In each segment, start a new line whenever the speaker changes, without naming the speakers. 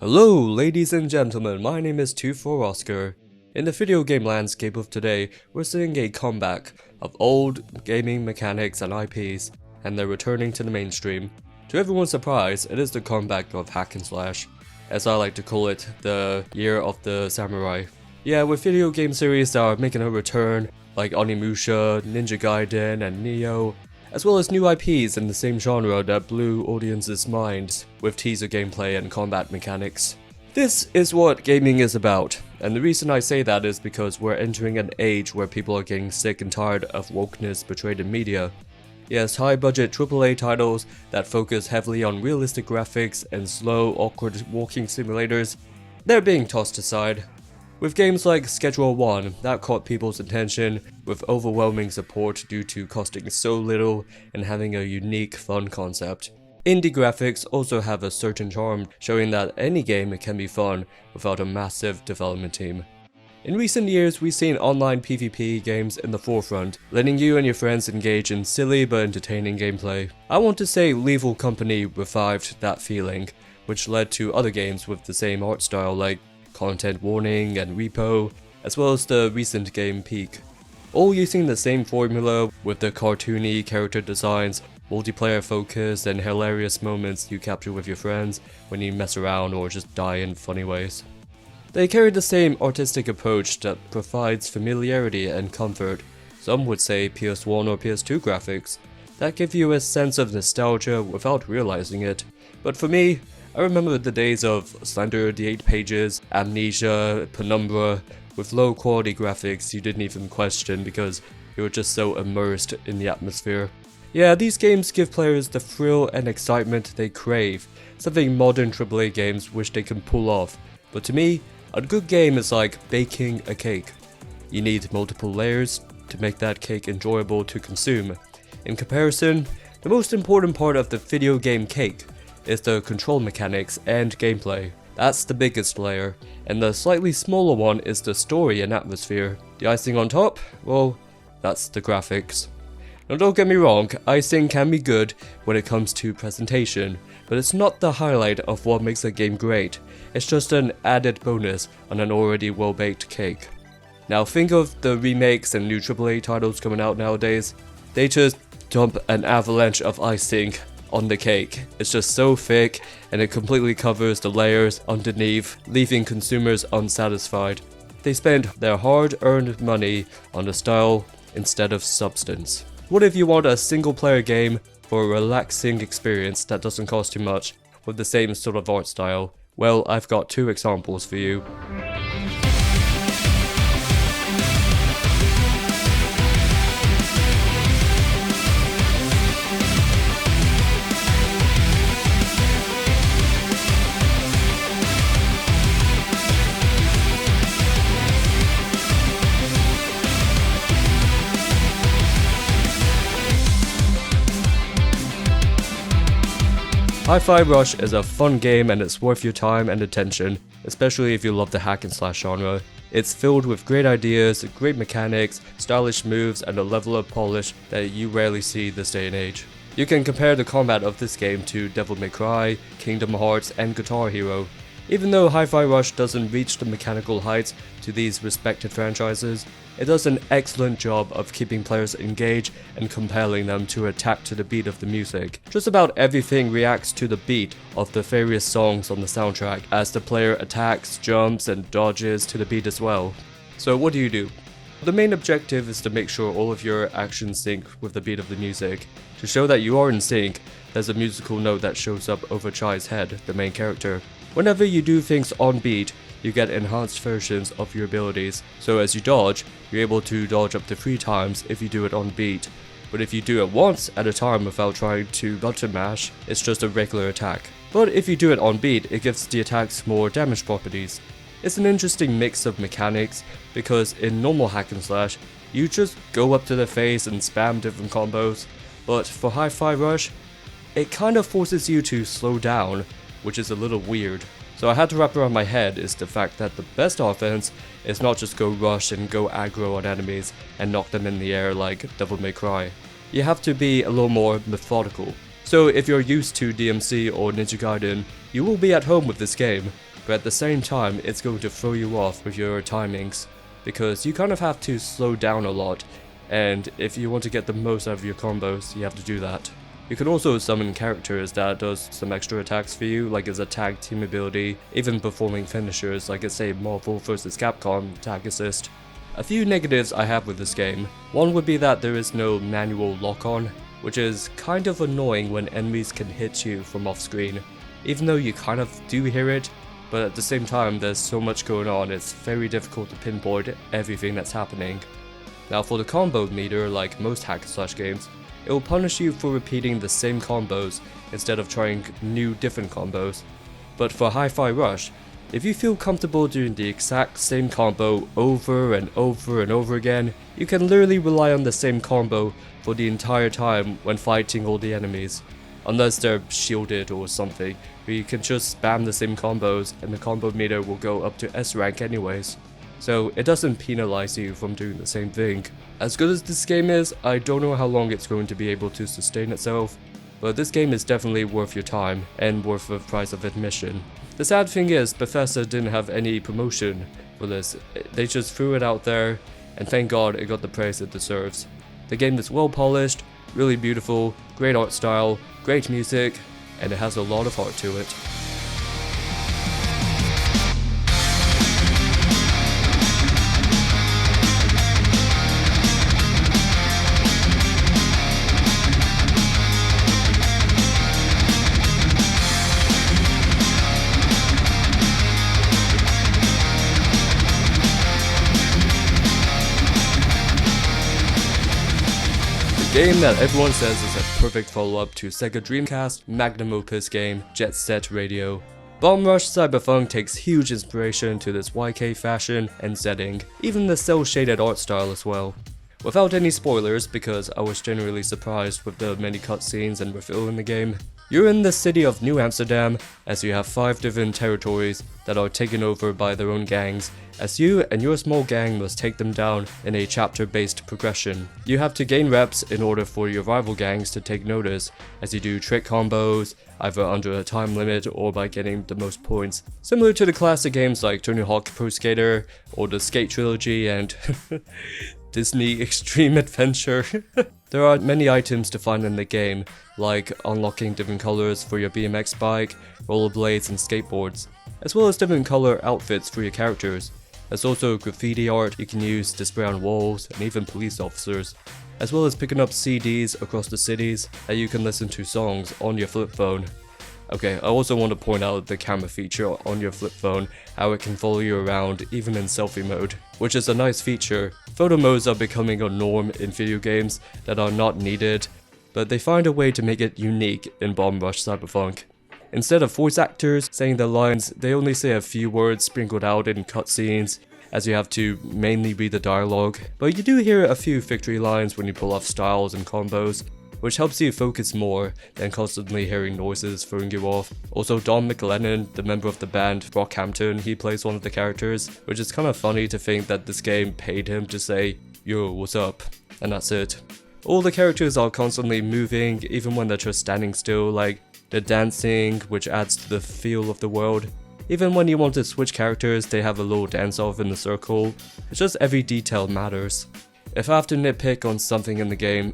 Hello ladies and gentlemen, my name is 24Oscarr. In the video game landscape of today, we're seeing a comeback of old gaming mechanics and IPs, and they're returning to the mainstream. To everyone's surprise, it is the comeback of hack and slash, as I like to call it, the year of the samurai. Yeah, with video game series that are making a return, like Onimusha, Ninja Gaiden, and Neo, as well as new IPs in the same genre that blew audiences' minds with teaser gameplay and combat mechanics. This is what gaming is about, and the reason I say that is because we're entering an age where people are getting sick and tired of wokeness portrayed in media. Yes, high-budget AAA titles that focus heavily on realistic graphics and slow, awkward walking simulators, they're being tossed aside. With games like Schedule 1 that caught people's attention with overwhelming support due to costing so little and having a unique, fun concept. Indie graphics also have a certain charm, showing that any game can be fun without a massive development team. In recent years, we've seen online PvP games in the forefront, letting you and your friends engage in silly but entertaining gameplay. I want to say Lethal Company revived that feeling, which led to other games with the same art style like Content Warning and Repo, as well as the recent game Peak. All using the same formula with the cartoony character designs, multiplayer focus, and hilarious moments you capture with your friends when you mess around or just die in funny ways. They carry the same artistic approach that provides familiarity and comfort, some would say PS1 or PS2 graphics, that give you a sense of nostalgia without realizing it. But for me, I remember the days of Slender the 8 Pages, Amnesia, Penumbra, with low quality graphics you didn't even question because you were just so immersed in the atmosphere. Yeah, these games give players the thrill and excitement they crave, something modern AAA games wish they can pull off, but to me, a good game is like baking a cake. You need multiple layers to make that cake enjoyable to consume. In comparison, the most important part of the video game cake is the control mechanics and gameplay. That's the biggest layer, and the slightly smaller one is the story and atmosphere. The icing on top? Well, that's the graphics. Now don't get me wrong, icing can be good when it comes to presentation, but it's not the highlight of what makes a game great. It's just an added bonus on an already well-baked cake. Now think of the remakes and new AAA titles coming out nowadays. They just dump an avalanche of icing on the cake. It's just so thick and it completely covers the layers underneath, leaving consumers unsatisfied. They spend their hard-earned money on the style instead of substance. What if you want a single-player game for a relaxing experience that doesn't cost too much with the same sort of art style? Well, I've got two examples for you. Hi-Fi Rush is a fun game and it's worth your time and attention, especially if you love the hack and slash genre. It's filled with great ideas, great mechanics, stylish moves, and a level of polish that you rarely see this day and age. You can compare the combat of this game to Devil May Cry, Kingdom Hearts, and Guitar Hero. Even though Hi-Fi Rush doesn't reach the mechanical heights to these respected franchises, it does an excellent job of keeping players engaged and compelling them to attack to the beat of the music. Just about everything reacts to the beat of the various songs on the soundtrack as the player attacks, jumps, and dodges to the beat as well. So what do? The main objective is to make sure all of your actions sync with the beat of the music. To show that you are in sync, there's a musical note that shows up over Chai's head, the main character. Whenever you do things on beat, you get enhanced versions of your abilities, so as you dodge, you're able to dodge up to 3 times if you do it on beat. But if you do it once at a time without trying to button mash, it's just a regular attack. But if you do it on beat, it gives the attacks more damage properties. It's an interesting mix of mechanics, because in normal hack and slash, you just go up to the face and spam different combos, but for Hi-Fi Rush, it kind of forces you to slow down, which is a little weird. So I had to wrap around my head is the fact that the best offense is not just go rush and go aggro on enemies and knock them in the air like Devil May Cry. You have to be a little more methodical. So if you're used to DMC or Ninja Gaiden, you will be at home with this game. but at the same time it's going to throw you off with your timings, because you kind of have to slow down a lot, and if you want to get the most out of your combos, you have to do that. You can also summon characters that does some extra attacks for you, like as a tag team ability, even performing finishers like say Marvel vs Capcom tag assist. A few negatives I have with this game. One would be that there is no manual lock-on, which is kind of annoying when enemies can hit you from off screen. Even though you kind of do hear it, but at the same time there's so much going on, it's very difficult to pinpoint everything that's happening. Now for the combo meter, like most hack and slash games, it will punish you for repeating the same combos instead of trying new different combos. But for Hi-Fi Rush, if you feel comfortable doing the exact same combo over and over and over again, you can literally rely on the same combo for the entire time when fighting all the enemies. Unless they're shielded or something, where you can just spam the same combos and the combo meter will go up to S rank anyways. So it doesn't penalize you from doing the same thing. As good as this game is, I don't know how long it's going to be able to sustain itself, but this game is definitely worth your time and worth the price of admission. The sad thing is, Bethesda didn't have any promotion for this. They just threw it out there, and thank God it got the praise it deserves. The game is well polished, really beautiful, great art style, great music, and it has a lot of heart to it. Game that everyone says is a perfect follow-up to Sega Dreamcast magnum opus game Jet Set Radio. Bomb Rush Cyberpunk takes huge inspiration to this YK fashion and setting, even the cel-shaded art style as well. Without any spoilers, because I was genuinely surprised with the many cutscenes and reveal in the game, you're in the city of New Amsterdam as you have 5 different territories that are taken over by their own gangs, as you and your small gang must take them down in a chapter-based progression. You have to gain reps in order for your rival gangs to take notice, as you do trick combos, either under a time limit or by getting the most points, similar to the classic games like Tony Hawk Pro Skater or the Skate Trilogy and Disney Extreme Adventure. There are many items to find in the game, like unlocking different colors for your BMX bike, rollerblades and skateboards, as well as different color outfits for your characters. There's also graffiti art you can use to spray on walls and even police officers, as well as picking up CDs across the cities that you can listen to songs on your flip phone. Okay, I also want to point out the camera feature on your flip phone, how it can follow you around even in selfie mode, which is a nice feature. Photo modes are becoming a norm in video games that are not needed, but they find a way to make it unique in Bomb Rush Cyberpunk. Instead of voice actors saying their lines, they only say a few words sprinkled out in cutscenes, as you have to mainly read the dialogue, but you do hear a few victory lines when you pull off styles and combos, which helps you focus more than constantly hearing noises throwing you off. Also, Don McLennan, the member of the band Brockhampton, he plays one of the characters, which is kind of funny to think that this game paid him to say, "Yo, what's up?" and that's it. All the characters are constantly moving, even when they're just standing still, like they're dancing, which adds to the feel of the world. Even when you want to switch characters, they have a little dance-off in the circle. It's just every detail matters. If I have to nitpick on something in the game,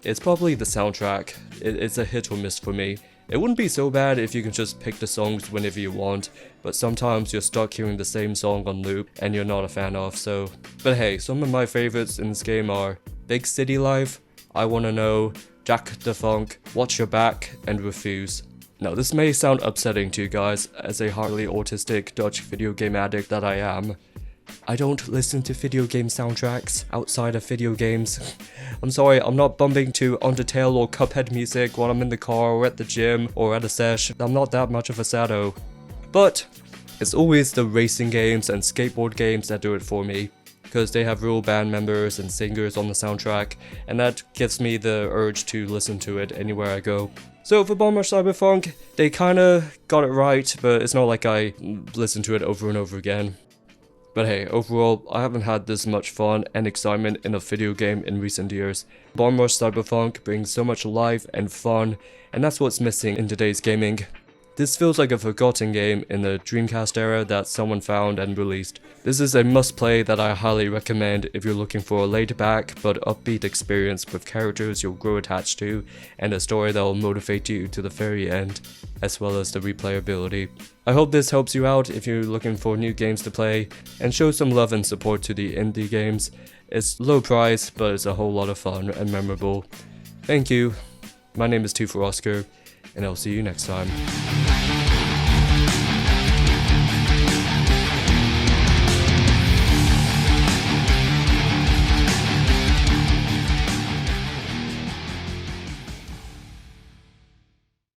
it's probably the soundtrack. It's a hit or miss for me. It wouldn't be so bad if you can just pick the songs whenever you want, but sometimes you're stuck hearing the same song on loop and you're not a fan of, so. But hey, some of my favorites in this game are Big City Life, I Wanna Know, Jack the Funk, Watch Your Back, and Refuse. Now this may sound upsetting to you guys, as a hardly autistic Dutch video game addict that I am. I don't listen to video game soundtracks outside of video games. I'm sorry, I'm not bumping to Undertale or Cuphead music while I'm in the car or at the gym or at a sesh. I'm not that much of a sado. But it's always the racing games and skateboard games that do it for me, because they have real band members and singers on the soundtrack, and that gives me the urge to listen to it anywhere I go. So for Bomb Rush Cyberpunk, they kinda got it right, but it's not like I listen to it over and over again. But hey, overall, I haven't had this much fun and excitement in a video game in recent years. Bomb Rush Cyberpunk brings so much life and fun, and that's what's missing in today's gaming. This feels like a forgotten game in the Dreamcast era that someone found and released. This is a must play that I highly recommend if you're looking for a laid back but upbeat experience with characters you'll grow attached to and a story that will motivate you to the very end, as well as the replayability. I hope this helps you out if you're looking for new games to play, and show some love and support to the indie games. It's low price, but it's a whole lot of fun and memorable. Thank you. My name is 24Oscarr, and I'll see you next time.